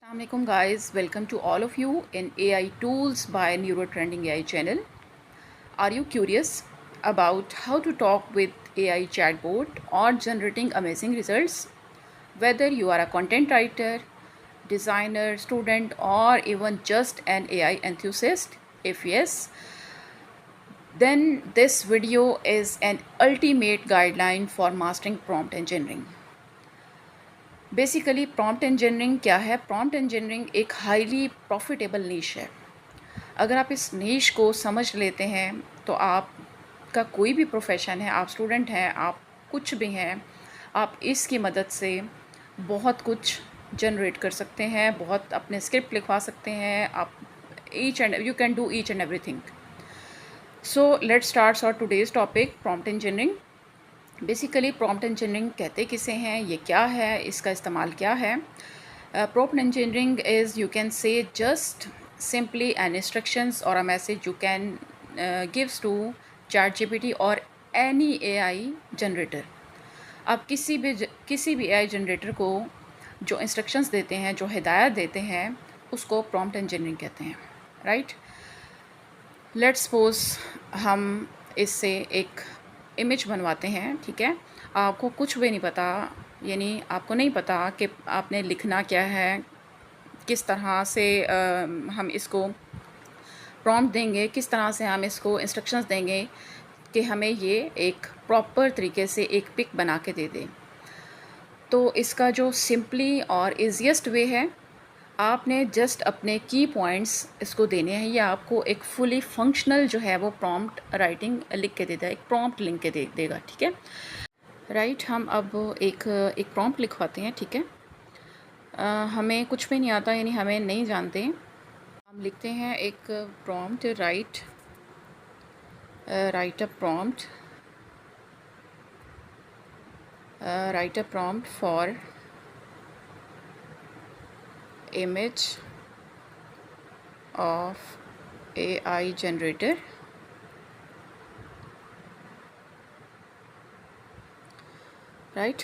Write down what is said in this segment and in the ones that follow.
Assalamualaikum guys, welcome to all of you in AI Tools by Neurotrending AI channel. Are you curious about how to talk with AI chatbot or generating amazing results? Whether you are a content writer, designer, student or even just an AI enthusiast, if yes, then this video is an ultimate guideline for mastering prompt engineering. Basically prompt engineering क्या है? Prompt engineering एक highly profitable नीश है। अगर आप इस नीश को समझ लेते हैं तो आपका कोई भी प्रोफेशन है, आप स्टूडेंट हैं, आप कुछ भी हैं, आप इसकी मदद से बहुत कुछ जनरेट कर सकते हैं, बहुत अपने स्क्रिप्ट लिखवा सकते हैं, आप you can do each and everything. So let's start our today's topic, prompt engineering. Basically prompt engineering कहते किसे हैं, ये क्या है, इसका इस्तेमाल क्या है? Prompt engineering is, you can say, just simply an instructions और a message you can gives to ChatGPT और एनी AI जनरेटर। आप किसी भी AI जनरेटर को जो इंस्ट्रक्शंस देते हैं, जो हिदायत देते हैं, उसको प्रॉम्प्ट इंजीनियरिंग कहते हैं, राइट? लेट्स सपोज हम इससे एक इमेज बनवाते हैं, ठीक है? आपको कुछ भी नहीं पता, यानी आपको नहीं पता कि आपने लिखना क्या है, किस तरह से हम इसको प्रॉम्प्ट देंगे, किस तरह से हम इसको इंस्ट्रक्शंस देंगे कि हमें ये एक प्रॉपर तरीके से एक पिक बना के दे दे। तो इसका जो सिंपली और ईजीएस्ट वे है, आपने जस्ट अपने की पॉइंट्स इसको देने हैं, या आपको एक फुली फंक्शनल जो है वो प्रॉम्प्ट राइटिंग लिख के देता है, एक प्रॉम्प्ट लिख के देगा, ठीक है? राइट, हम अब एक प्रॉम्प्ट लिखवाते हैं, ठीक है? हमें कुछ भी नहीं आता, यानी हमें नहीं जानते, हम लिखते हैं एक prompt, right a prompt, right a prompt for image of AI generator, right?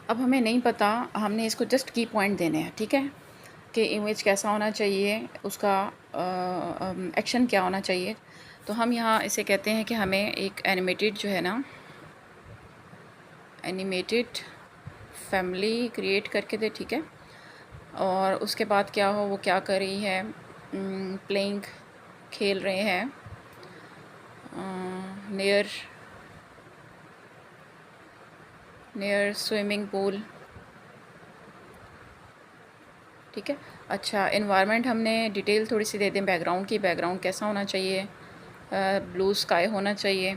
अब हमें नहीं पता, हमने इसको जस्ट की पॉइंट देने हैं, ठीक है? कि इमेज कैसा होना चाहिए, उसका एक्शन क्या होना चाहिए। तो हम यहाँ इसे कहते हैं कि हमें एक एनिमेटेड जो है ना, एनिमेटेड फैमिली क्रिएट करके दे, ठीक है? और उसके बाद क्या हो, वो क्या कर रही है, प्लेइंग, खेल रहे हैं नियर स्विमिंग पूल, ठीक है? अच्छा, इन्वायरमेंट हमने डिटेल थोड़ी सी दे दें बैकग्राउंड की, बैकग्राउंड कैसा होना चाहिए, ब्लू स्काई होना चाहिए।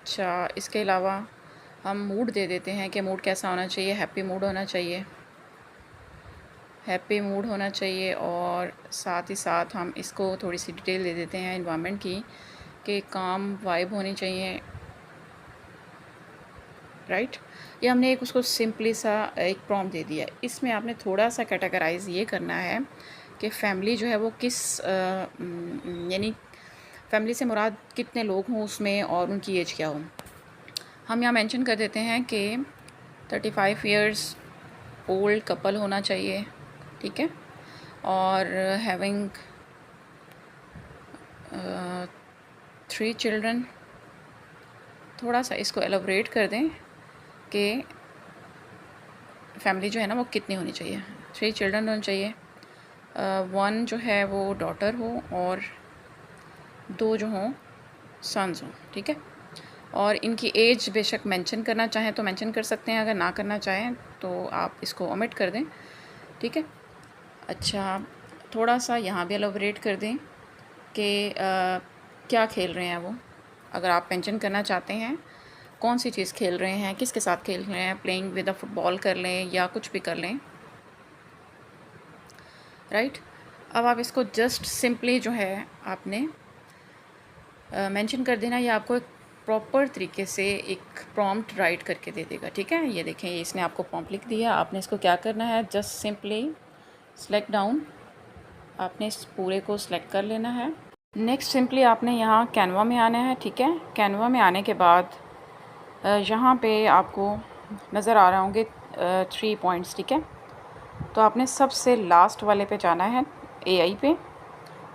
अच्छा, इसके अलावा हम मूड दे देते हैं कि मूड कैसा होना चाहिए, हैप्पी मूड होना चाहिए, हैप्पी मूड होना चाहिए। और साथ ही साथ हम इसको थोड़ी सी डिटेल दे देते हैं इन्वायरमेंट की कि काम वाइब होनी चाहिए, राइट? ये हमने एक उसको सिंपली सा एक प्रॉम्प्ट दे दिया। इसमें आपने थोड़ा सा कैटेगराइज़ ये करना है कि फैमिली जो है वो किस यानी फैमिली से मुराद कितने लोग हों उसमें और उनकी एज क्या हो। हम यहाँ मेंशन कर देते हैं कि 35 इयर्स ओल्ड कपल होना चाहिए, ठीक है? और हैविंग 3 चिल्ड्रन। थोड़ा सा इसको एलाबोरेट कर दें कि फैमिली जो है ना वो कितनी होनी चाहिए। 3 चिल्ड्रन होने चाहिए, 1 जो है वो डॉटर हो और 2 जो हों सन्स हों, ठीक है? और इनकी एज बेशक मेंशन करना चाहें तो मेंशन कर सकते हैं, अगर ना करना चाहें तो आप इसको ओमिट कर दें, ठीक है? अच्छा, थोड़ा सा यहाँ भी एलाबोरेट कर दें कि क्या खेल रहे हैं वो, अगर आप मेंशन करना चाहते हैं कौन सी चीज़ खेल रहे हैं, किसके साथ खेल रहे हैं, प्लेइंग विद अ फुटबॉल कर लें या कुछ भी कर लें, राइट? अब आप इसको जस्ट सिंपली जो है आपने मेंशन कर देना, या आपको एक प्रॉपर तरीके से एक प्रॉम्प्ट राइट करके दे देगा, ठीक है? ये देखें, इसने आपको प्रॉम्प्ट लिख दिया। आपने इसको क्या करना है, जस्ट सिंपली सेलेक्ट डाउन, आपने इस पूरे को सिलेक्ट कर लेना है। नेक्स्ट सिंपली आपने यहाँ कैनवा में आना है, ठीक है? कैनवा में आने के बाद यहाँ पे आपको नज़र आ रहे होंगे 3 पॉइंट्स, ठीक है? तो आपने सबसे लास्ट वाले पे जाना है, AI पे,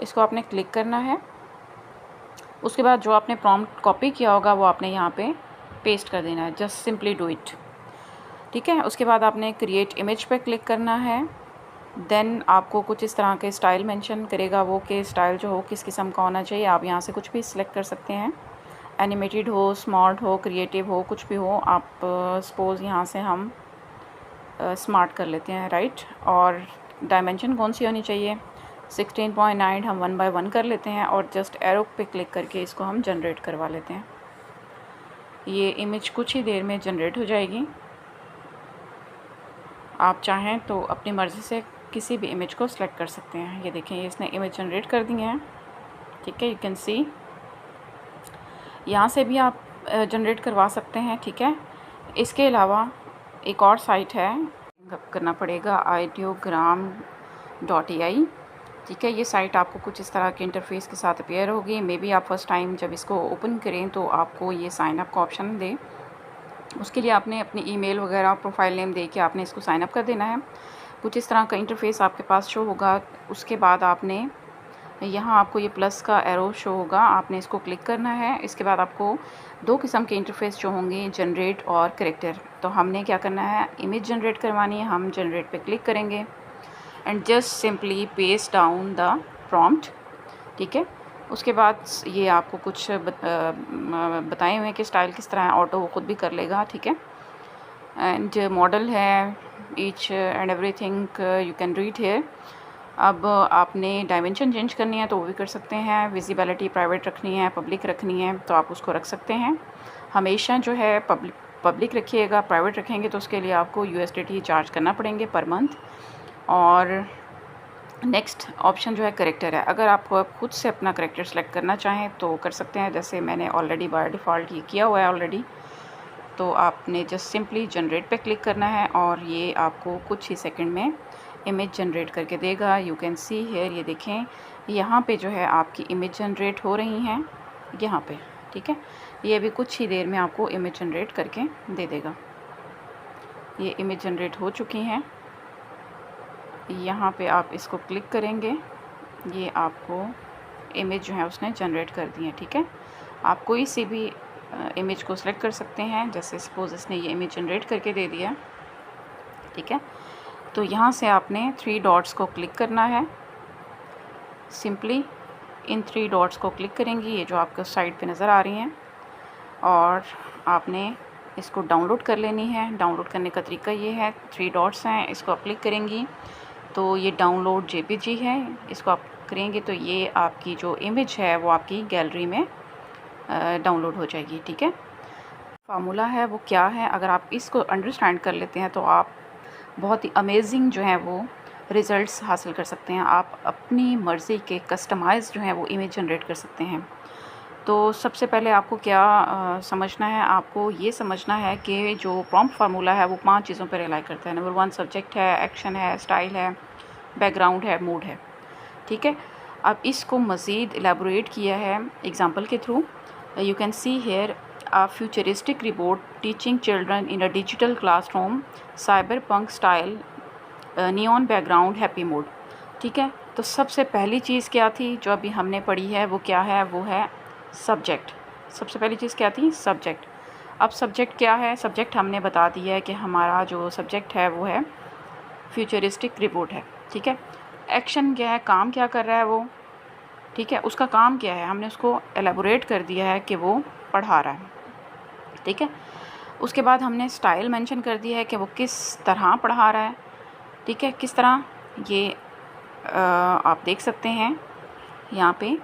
इसको आपने क्लिक करना है। उसके बाद जो आपने प्रॉम्प्ट कॉपी किया होगा वो आपने यहाँ पे पेस्ट कर देना है, जस्ट सिंपली डू इट। ठीक है, उसके बाद आपने क्रिएट इमेज पे क्लिक करना है। देन आपको कुछ इस तरह के स्टाइल मेंशन करेगा वो, कि स्टाइल जो हो किस किस्म का होना चाहिए। आप यहाँ से कुछ भी सिलेक्ट कर सकते हैं, एनिमेटेड हो, स्मार्ट हो, क्रिएटिव हो, कुछ भी हो। आप सपोज़ यहाँ से हम स्मार्ट कर लेते हैं, राइट। और डायमेंशन कौन सी होनी चाहिए, 16.9 हम 1 बाय 1 कर लेते हैं और जस्ट एरो पे क्लिक करके इसको हम जनरेट करवा लेते हैं। ये इमेज कुछ ही देर में जनरेट हो जाएगी। आप चाहें तो अपनी मर्ज़ी से किसी भी इमेज को सिलेक्ट कर सकते हैं। ये देखें, इसने इमेज जनरेट कर दी है। ठीक है, यू कैन सी, यहाँ से भी आप जनरेट करवा सकते हैं। ठीक है, इसके अलावा एक और साइट है, करना पड़ेगा ideogram.ai। ठीक है, ये साइट आपको कुछ इस तरह के इंटरफेस के साथ अपीयर होगी। मे बी आप फर्स्ट टाइम जब इसको ओपन करें तो आपको ये साइन अप का ऑप्शन दे। उसके लिए आपने अपनी ईमेल वगैरह, प्रोफाइल नेम दे के आपने इसको साइन अप कर देना है। कुछ इस तरह का इंटरफेस आपके पास शो होगा। उसके बाद आपने यहाँ आपको ये प्लस का एरो शो होगा, आपने इसको क्लिक करना है। इसके बाद आपको दो किस्म के इंटरफेस जो होंगे, जनरेट और करेक्टर। तो हमने क्या करना है, इमेज जनरेट करवानी है, हम जनरेट पे क्लिक करेंगे and just simply paste down the prompt. ठीक है, उसके बाद ये आपको कुछ बताए हुए हैं कि स्टाइल किस तरह है, ऑटो वो खुद भी कर लेगा। ठीक है, एंड मॉडल है, each and everything you can read here. अब आपने डायमेंशन चेंज करनी है तो वो भी कर सकते हैं। विजिबिलिटी प्राइवेट रखनी है, पब्लिक रखनी है तो आप उसको रख सकते हैं। हमेशा जो है पब्लिक रखिएगा, प्राइवेट रखेंगे तो उसके लिए आपको USDT चार्ज करना पड़ेंगे पर मंथ। और नेक्स्ट ऑप्शन जो है करेक्टर है। अगर आप खुद से अपना करेक्टर सेलेक्ट करना चाहें तो कर सकते हैं, जैसे मैंने ऑलरेडी बाय डिफ़ॉल्ट ये किया हुआ है ऑलरेडी। तो आपने जस्ट सिंपली जनरेट पे क्लिक करना है और ये आपको कुछ ही सेकंड में इमेज जनरेट करके देगा। यू कैन सी हियर, ये देखें यहाँ पे जो है आपकी इमेज जनरेट हो रही हैं यहाँ पे। ठीक है, ये अभी कुछ ही देर में आपको इमेज जनरेट करके दे देगा। ये इमेज जनरेट हो चुकी हैं। यहाँ पे आप इसको क्लिक करेंगे, ये आपको इमेज जो है उसने जनरेट कर दी है। ठीक है, आप कोई सी भी इमेज को सिलेक्ट कर सकते हैं, जैसे सपोज़ इसने ये इमेज जनरेट करके दे दिया। ठीक है, तो यहाँ से आपने 3 डॉट्स को क्लिक करना है। सिंपली इन 3 डॉट्स को क्लिक करेंगी, ये जो आपको साइड पे नज़र आ रही हैं, और आपने इसको डाउनलोड कर लेनी है। डाउनलोड करने का तरीका ये है, 3 डॉट्स हैं, इसको आप क्लिक करेंगी तो ये डाउनलोड JPG है, इसको आप करेंगे तो ये आपकी जो इमेज है वो आपकी गैलरी में डाउनलोड हो जाएगी। ठीक है, फार्मूला है वो क्या है, अगर आप इसको अंडरस्टैंड कर लेते हैं तो आप बहुत ही अमेजिंग जो है वो रिज़ल्ट्स हासिल कर सकते हैं। आप अपनी मर्ज़ी के कस्टमाइज़ जो है वो इमेज जनरेट कर सकते हैं। तो सबसे पहले आपको क्या समझना है, आपको ये समझना है कि जो प्रॉम्प्ट फार्मूला है वो 5 चीज़ों पर रिलाई करता है। नंबर 1 सब्जेक्ट है, एक्शन है, स्टाइल है, बैकग्राउंड है, मूड है। ठीक है, अब इसको मज़ीद एलेबोरेट किया है एग्जांपल के through. You can see here a futuristic robot teaching children in a digital classroom, cyberpunk style, neon background, happy mood। ठीक है, तो सबसे पहली चीज़ क्या थी जो अभी हमने पढ़ी है वो क्या है, वो है सब्जेक्ट। सबसे पहली चीज़ क्या थी, सब्जेक्ट। अब सब्जेक्ट क्या है, सब्जेक्ट हमने बता दिया है कि हमारा जो सब्जेक्ट है वो है फ्यूचरिस्टिक रिपोर्ट है। ठीक है, एक्शन क्या है, काम क्या कर रहा है वो। ठीक है, उसका काम क्या है, हमने उसको एलेबोरेट कर दिया है कि वो पढ़ा रहा है। ठीक है, उसके बाद हमने स्टाइल मेंशन कर दिया है कि वो किस तरह पढ़ा रहा है। ठीक है, किस तरह, ये आप देख सकते हैं यहाँ पे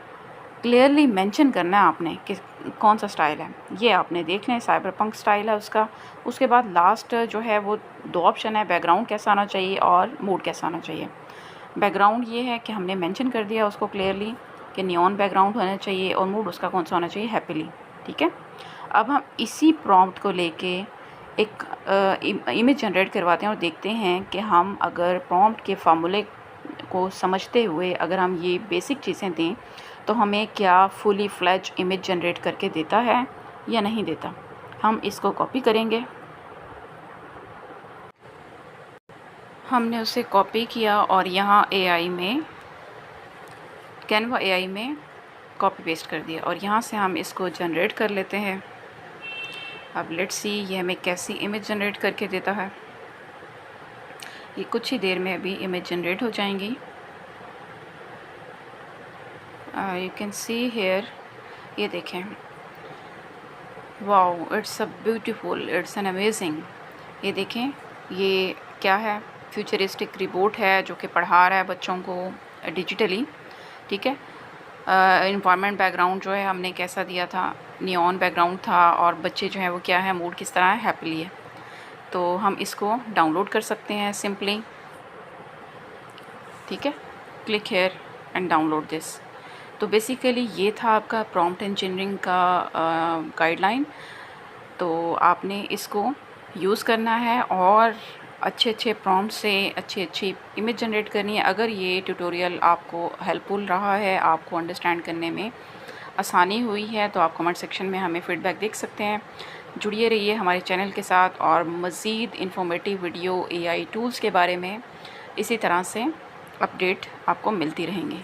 क्लियरली मेंशन करना है आपने कि कौन सा स्टाइल है। ये आपने देख लें, साइबरपंक स्टाइल है उसका। उसके बाद लास्ट जो है वो 2 ऑप्शन है, बैकग्राउंड कैसा आना चाहिए और मूड कैसा आना चाहिए। बैकग्राउंड ये है कि हमने मेंशन कर दिया उसको क्लियरली कि नियॉन बैकग्राउंड होना चाहिए, और मूड उसका कौन सा होना चाहिए, हैप्पीली। ठीक है, अब हम इसी प्रॉम्प्ट को लेके एक इमेज जनरेट करवाते हैं और देखते हैं कि हम अगर प्रॉम्प्ट के फार्मूले को समझते हुए अगर हम ये बेसिक चीज़ें दें तो हमें क्या फुली फ्लैज इमेज जनरेट करके देता है या नहीं देता। हम इसको कॉपी करेंगे, हमने उसे कॉपी किया और यहाँ एआई में, कैनवा एआई में कॉपी पेस्ट कर दिया और यहाँ से हम इसको जनरेट कर लेते हैं। अब लेट्स सी ये हमें कैसी इमेज जनरेट करके देता है। ये कुछ ही देर में अभी इमेज जनरेट हो जाएंगी। यू कैन सी हेयर, ये देखें, wow it's a beautiful, it's an amazing. ये देखें ये क्या है, फ्यूचरिस्टिक रिपोर्ट है जो कि पढ़ा रहा है बच्चों को डिजिटली। ठीक है, इन्वायरमेंट बैकग्राउंड जो है हमने कैसा दिया था, नियॉन बैकग्राउंड था और बच्चे जो है वो क्या है, मूड किस तरह है, हैप्पीली है। तो हम इसको डाउनलोड कर सकते हैं सिंपली। ठीक है, click here and download this. तो बेसिकली ये था आपका प्रॉम्प्ट इंजीनियरिंग का गाइडलाइन। तो आपने इसको यूज़ करना है और अच्छे अच्छे प्रॉम्प्ट से अच्छी अच्छी इमेज जनरेट करनी है। अगर ये ट्यूटोरियल आपको हेल्पफुल रहा है, आपको अंडरस्टैंड करने में आसानी हुई है, तो आप कमेंट सेक्शन में हमें फ़ीडबैक देख सकते हैं। जुड़िए रहिए हमारे चैनल के साथ और मज़ीद इन्फॉर्मेटिव वीडियो एआई टूल्स के बारे में इसी तरह से अपडेट आपको मिलती रहेंगी।